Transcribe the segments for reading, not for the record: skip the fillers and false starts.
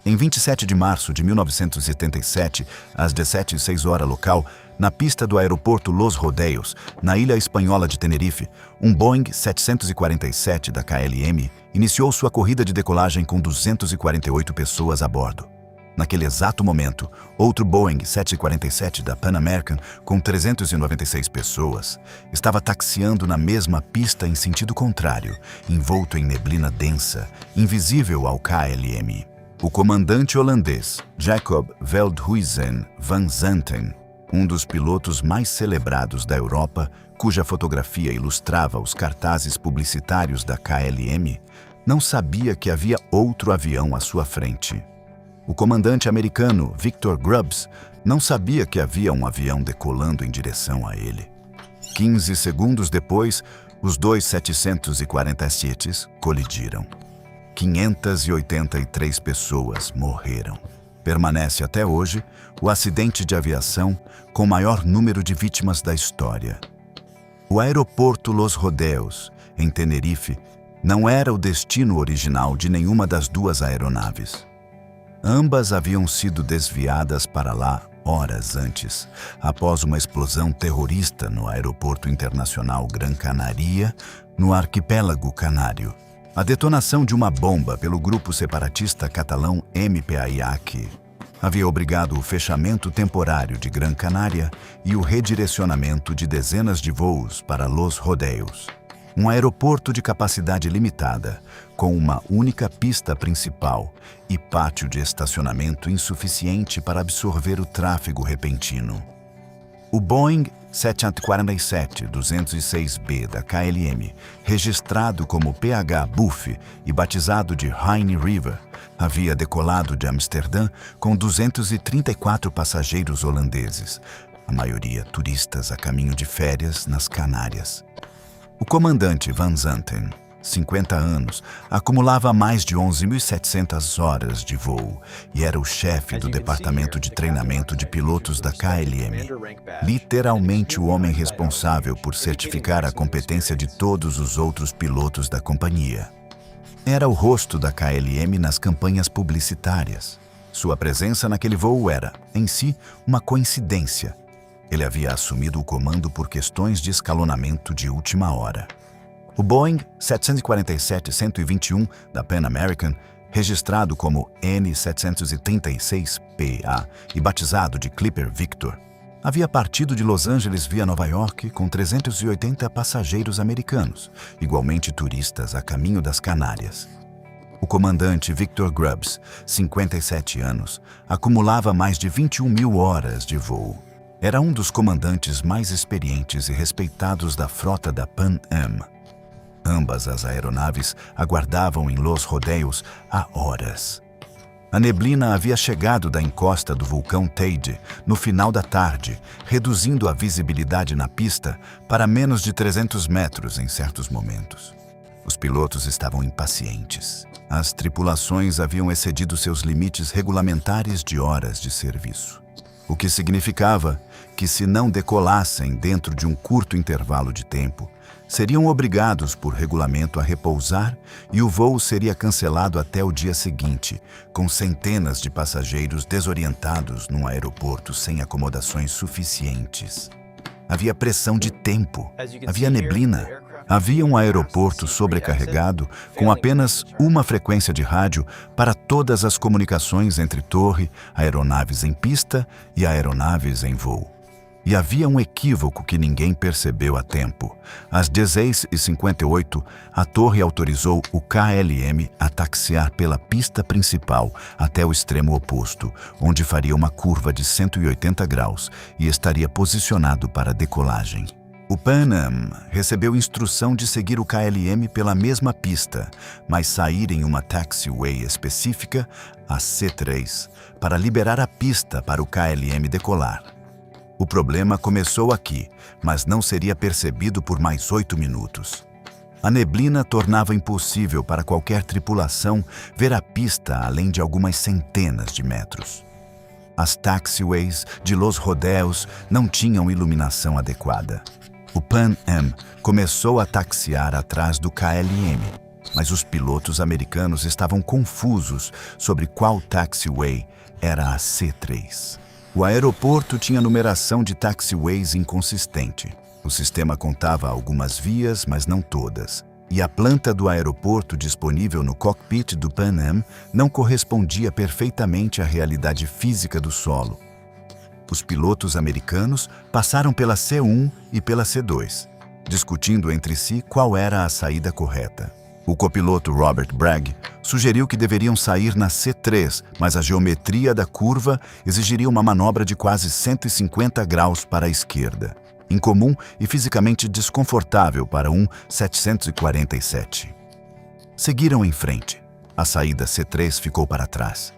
Em 27 de março de 1977, às 17h06 local, na pista do aeroporto Los Rodeios, na ilha espanhola de Tenerife, um Boeing 747 da KLM iniciou sua corrida de decolagem com 248 pessoas a bordo. Naquele exato momento, outro Boeing 747 da Pan American, com 396 pessoas, estava taxiando na mesma pista em sentido contrário, envolto em neblina densa, invisível ao KLM. O comandante holandês Jacob Veldhuizen van Zanten, um dos pilotos mais celebrados da Europa, cuja fotografia ilustrava os cartazes publicitários da KLM, não sabia que havia outro avião à sua frente. O comandante americano Victor Grubbs não sabia que havia um avião decolando em direção a ele. 15 segundos depois, os dois 747s colidiram. 583 pessoas morreram. Permanece até hoje o acidente de aviação com maior número de vítimas da história. O aeroporto Los Rodeios, em Tenerife, não era o destino original de nenhuma das duas aeronaves. Ambas haviam sido desviadas para lá horas antes, após uma explosão terrorista no Aeroporto Internacional Gran Canaria, no arquipélago canário. A detonação de uma bomba pelo grupo separatista catalão MPAIAC havia obrigado o fechamento temporário de Gran Canária e o redirecionamento de dezenas de voos para Los Rodeios, um aeroporto de capacidade limitada, com uma única pista principal e pátio de estacionamento insuficiente para absorver o tráfego repentino. O Boeing 747-206B da KLM, registrado como PH Buff e batizado de Rhine River, havia decolado de Amsterdã com 234 passageiros holandeses, a maioria turistas a caminho de férias nas Canárias. O comandante Van Zanten, 50 anos, acumulava mais de 11.700 horas de voo e era o chefe do departamento de treinamento de pilotos da KLM. Literalmente o homem responsável por certificar a competência de todos os outros pilotos da companhia. Era o rosto da KLM nas campanhas publicitárias. Sua presença naquele voo era, em si, uma coincidência. Ele havia assumido o comando por questões de escalonamento de última hora. O Boeing 747-121 da Pan American, registrado como N736PA e batizado de Clipper Victor, havia partido de Los Angeles via Nova York com 380 passageiros americanos, igualmente turistas a caminho das Canárias. O comandante Victor Grubbs, 57 anos, acumulava mais de 21.000 horas de voo. Era um dos comandantes mais experientes e respeitados da frota da Pan Am. Ambas as aeronaves aguardavam em Los Rodeios há horas. A neblina havia chegado da encosta do vulcão Teide no final da tarde, reduzindo a visibilidade na pista para menos de 300 metros em certos momentos. Os pilotos estavam impacientes. As tripulações haviam excedido seus limites regulamentares de horas de serviço, o que significava que, se não decolassem dentro de um curto intervalo de tempo, seriam obrigados por regulamento a repousar e o voo seria cancelado até o dia seguinte, com centenas de passageiros desorientados num aeroporto sem acomodações suficientes. Havia pressão de tempo, havia neblina, havia um aeroporto sobrecarregado com apenas uma frequência de rádio para todas as comunicações entre torre, aeronaves em pista e aeronaves em voo. E havia um equívoco que ninguém percebeu a tempo. Às 16h58, a torre autorizou o KLM a taxiar pela pista principal até o extremo oposto, onde faria uma curva de 180 graus e estaria posicionado para decolagem. O Pan Am recebeu instrução de seguir o KLM pela mesma pista, mas sair em uma taxiway específica, a C3, para liberar a pista para o KLM decolar. O problema começou aqui, mas não seria percebido por mais 8 minutos. A neblina tornava impossível para qualquer tripulação ver a pista além de algumas centenas de metros. As taxiways de Los Rodeios não tinham iluminação adequada. O Pan Am começou a taxiar atrás do KLM. mas os pilotos americanos estavam confusos sobre qual taxiway era a C3. O aeroporto tinha numeração de taxiways inconsistente. O sistema contava algumas vias, mas não todas. E a planta do aeroporto disponível no cockpit do Pan Am não correspondia perfeitamente à realidade física do solo. Os pilotos americanos passaram pela C1 e pela C2, discutindo entre si qual era a saída correta. O copiloto Robert Bragg sugeriu que deveriam sair na C3, mas a geometria da curva exigiria uma manobra de quase 150 graus para a esquerda, incomum e fisicamente desconfortável para um 747. Seguiram em frente. A saída C3 ficou para trás.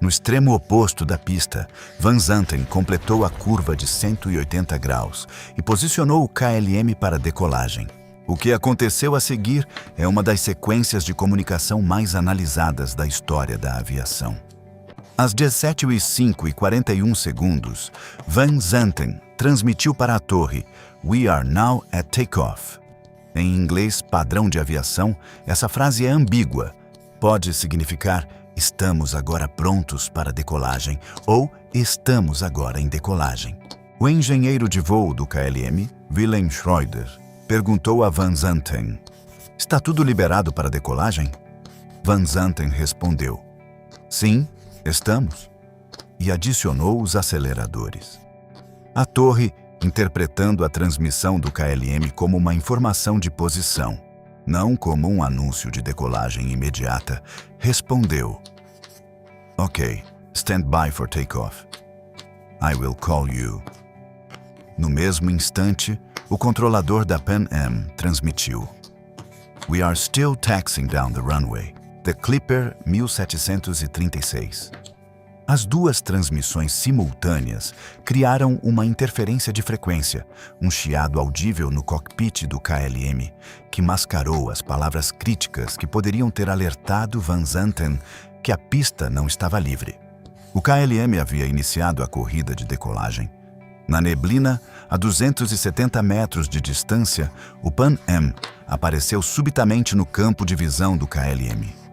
No extremo oposto da pista, Van Zanten completou a curva de 180 graus e posicionou o KLM para decolagem. O que aconteceu a seguir é uma das sequências de comunicação mais analisadas da história da aviação. Às 17h05:41, Van Zanten transmitiu para a torre "We are now at takeoff". Em inglês padrão de aviação, essa frase é ambígua. Pode significar "estamos agora prontos para decolagem" ou "estamos agora em decolagem". O engenheiro de voo do KLM, Wilhelm Schreuder, perguntou a Van Zanten: "Está tudo liberado para decolagem?" Van Zanten respondeu: "Sim, estamos", e adicionou os aceleradores. A torre, interpretando a transmissão do KLM como uma informação de posição, não como um anúncio de decolagem imediata, respondeu: "Ok, stand by for takeoff. I will call you." No mesmo instante, o controlador da Pan Am transmitiu: "We are still taxiing down the runway. The Clipper 1736." As duas transmissões simultâneas criaram uma interferência de frequência, um chiado audível no cockpit do KLM, que mascarou as palavras críticas que poderiam ter alertado Van Zanten que a pista não estava livre. O KLM havia iniciado a corrida de decolagem. Na neblina, a 270 metros de distância, o Pan Am apareceu subitamente no campo de visão do KLM.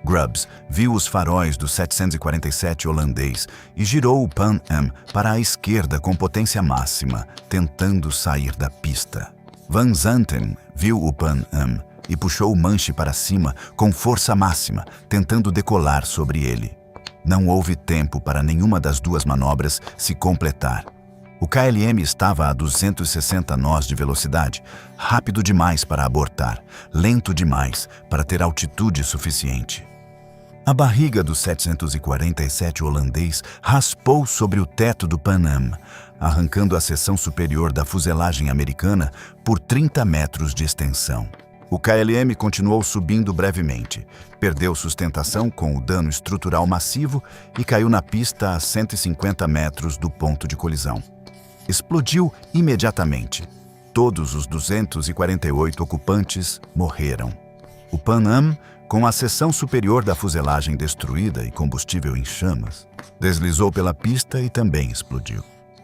Grubbs viu os faróis do 747 holandês e girou o Pan Am para a esquerda com potência máxima, tentando sair da pista. Van Zanten viu o Pan Am e puxou o manche para cima com força máxima, tentando decolar sobre ele. Não houve tempo para nenhuma das duas manobras se completar. O KLM estava a 260 nós de velocidade, rápido demais para abortar, lento demais para ter altitude suficiente. A barriga do 747 holandês raspou sobre o teto do Pan Am, arrancando a seção superior da fuselagem americana por 30 metros de extensão. O KLM continuou subindo brevemente, perdeu sustentação com o dano estrutural massivo e caiu na pista a 150 metros do ponto de colisão. Explodiu imediatamente. Todos os 248 ocupantes morreram. O Pan Am, com a seção superior da fuselagem destruída e combustível em chamas, deslizou pela pista e também explodiu.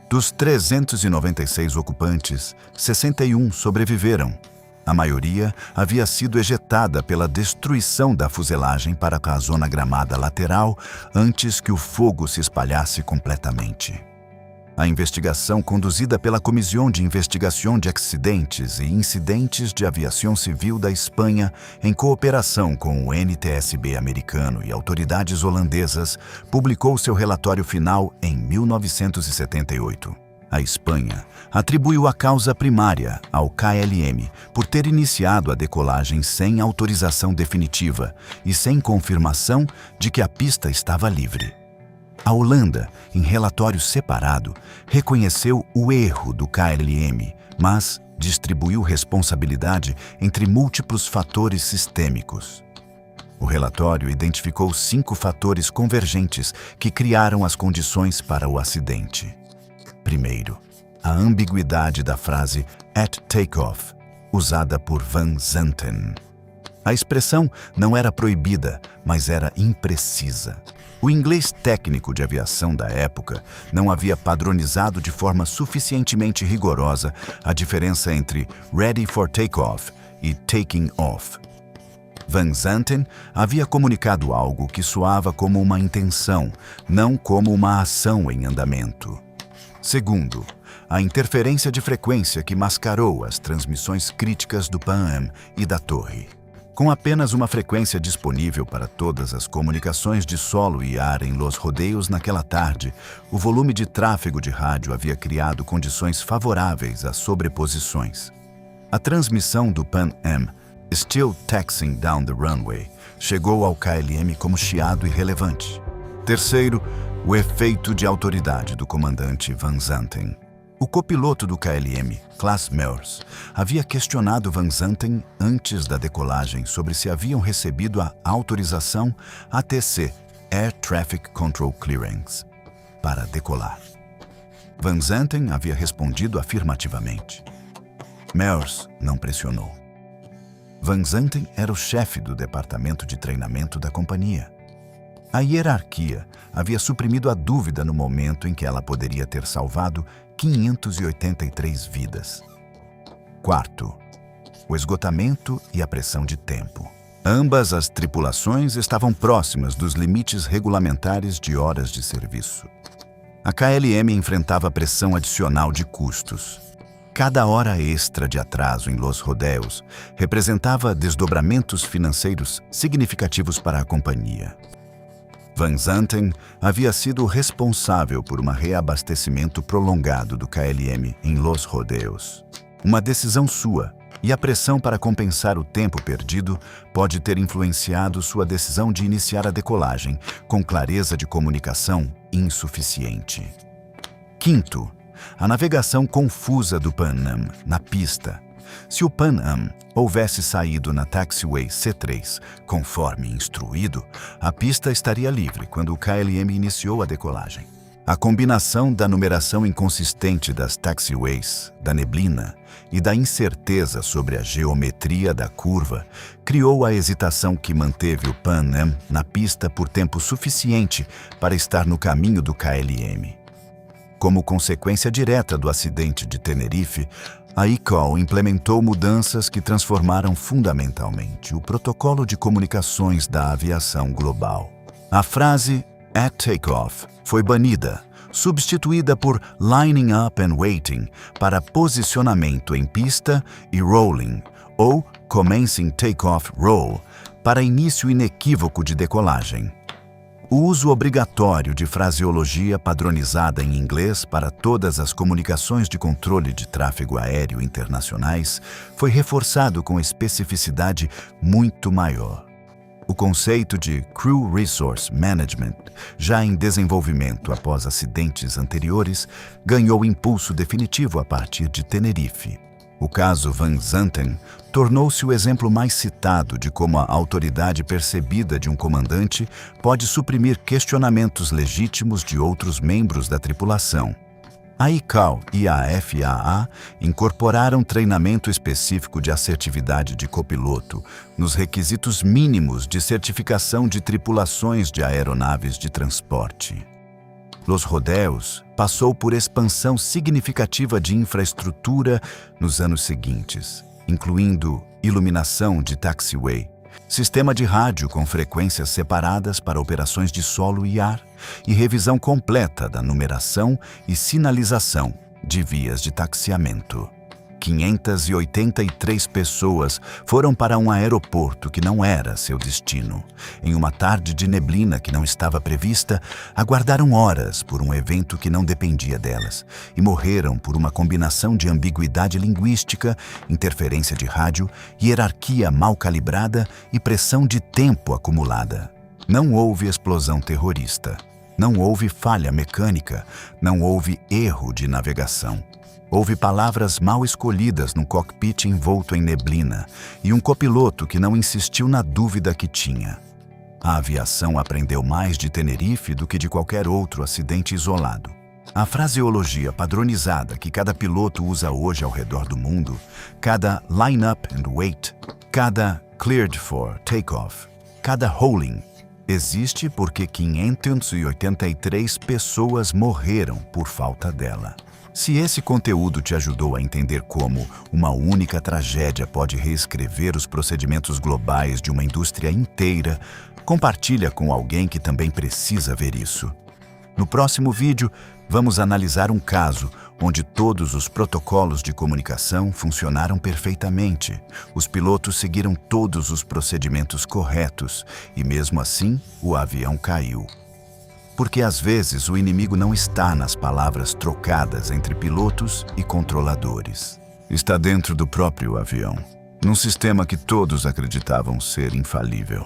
Dos 396 ocupantes, 61 sobreviveram. A maioria havia sido ejetada pela destruição da fuselagem para a zona gramada lateral antes que o fogo se espalhasse completamente. A investigação conduzida pela Comissão de Investigação de Acidentes e Incidentes de Aviação Civil da Espanha, em cooperação com o NTSB americano e autoridades holandesas, publicou seu relatório final em 1978. A Espanha atribuiu a causa primária ao KLM por ter iniciado a decolagem sem autorização definitiva e sem confirmação de que a pista estava livre. A Holanda, em relatório separado, reconheceu o erro do KLM, mas distribuiu responsabilidade entre múltiplos fatores sistêmicos. O relatório identificou 5 fatores convergentes que criaram as condições para o acidente. Primeiro, a ambiguidade da frase "at takeoff", usada por Van Zanten. A expressão não era proibida, mas era imprecisa. O inglês técnico de aviação da época não havia padronizado de forma suficientemente rigorosa a diferença entre "ready for takeoff" e "taking off". Van Zanten havia comunicado algo que soava como uma intenção, não como uma ação em andamento. Segundo, a interferência de frequência que mascarou as transmissões críticas do Pan-Am e da torre. Com apenas uma frequência disponível para todas as comunicações de solo e ar em Los Rodeios naquela tarde, o volume de tráfego de rádio havia criado condições favoráveis a sobreposições. A transmissão do Pan-Am, Still Taxiing Down the Runway, chegou ao KLM como chiado irrelevante. Terceiro, o efeito de autoridade do comandante Van Zanten. O copiloto do KLM, Klaas Meurs, havia questionado Van Zanten antes da decolagem sobre se haviam recebido a autorização ATC, Air Traffic Control Clearance, para decolar. Van Zanten havia respondido afirmativamente. Meurs não pressionou. Van Zanten era o chefe do departamento de treinamento da companhia. A hierarquia havia suprimido a dúvida no momento em que ela poderia ter salvado 583 vidas. Quarto, o esgotamento e a pressão de tempo. Ambas as tripulações estavam próximas dos limites regulamentares de horas de serviço. A KLM enfrentava pressão adicional de custos. Cada hora extra de atraso em Los Rodeios representava desdobramentos financeiros significativos para a companhia. Van Zanten havia sido responsável por um reabastecimento prolongado do KLM em Los Rodeios. Uma decisão sua, e a pressão para compensar o tempo perdido pode ter influenciado sua decisão de iniciar a decolagem, com clareza de comunicação insuficiente. Quinto, a navegação confusa do Pan-Am na pista. Se o Pan-Am houvesse saído na taxiway C3, conforme instruído, a pista estaria livre quando o KLM iniciou a decolagem. A combinação da numeração inconsistente das taxiways, da neblina e da incerteza sobre a geometria da curva criou a hesitação que manteve o Pan-Am na pista por tempo suficiente para estar no caminho do KLM. Como consequência direta do acidente de Tenerife, a ICAO implementou mudanças que transformaram fundamentalmente o protocolo de comunicações da aviação global. A frase "at takeoff" foi banida, substituída por "lining up and waiting" para posicionamento em pista e "rolling", ou "commencing takeoff roll" para início inequívoco de decolagem. O uso obrigatório de fraseologia padronizada em inglês para todas as comunicações de controle de tráfego aéreo internacionais foi reforçado com especificidade muito maior. O conceito de Crew Resource Management, já em desenvolvimento após acidentes anteriores, ganhou impulso definitivo a partir de Tenerife. O caso Van Zanten tornou-se o exemplo mais citado de como a autoridade percebida de um comandante pode suprimir questionamentos legítimos de outros membros da tripulação. A ICAO e a FAA incorporaram treinamento específico de assertividade de copiloto nos requisitos mínimos de certificação de tripulações de aeronaves de transporte. Los Rodeios passou por expansão significativa de infraestrutura nos anos seguintes, incluindo iluminação de taxiway, sistema de rádio com frequências separadas para operações de solo e ar e revisão completa da numeração e sinalização de vias de taxiamento. 583 pessoas foram para um aeroporto que não era seu destino. Em uma tarde de neblina que não estava prevista, aguardaram horas por um evento que não dependia delas e morreram por uma combinação de ambiguidade linguística, interferência de rádio, hierarquia mal calibrada e pressão de tempo acumulada. Não houve explosão terrorista. Não houve falha mecânica. Não houve erro de navegação. Houve palavras mal escolhidas no cockpit envolto em neblina e um copiloto que não insistiu na dúvida que tinha. A aviação aprendeu mais de Tenerife do que de qualquer outro acidente isolado. A fraseologia padronizada que cada piloto usa hoje ao redor do mundo, cada line up and wait, cada cleared for takeoff, cada rolling, existe porque 583 pessoas morreram por falta dela. Se esse conteúdo te ajudou a entender como uma única tragédia pode reescrever os procedimentos globais de uma indústria inteira, compartilha com alguém que também precisa ver isso. No próximo vídeo, vamos analisar um caso onde todos os protocolos de comunicação funcionaram perfeitamente. Os pilotos seguiram todos os procedimentos corretos e, mesmo assim, o avião caiu. Porque às vezes o inimigo não está nas palavras trocadas entre pilotos e controladores. Está dentro do próprio avião, num sistema que todos acreditavam ser infalível.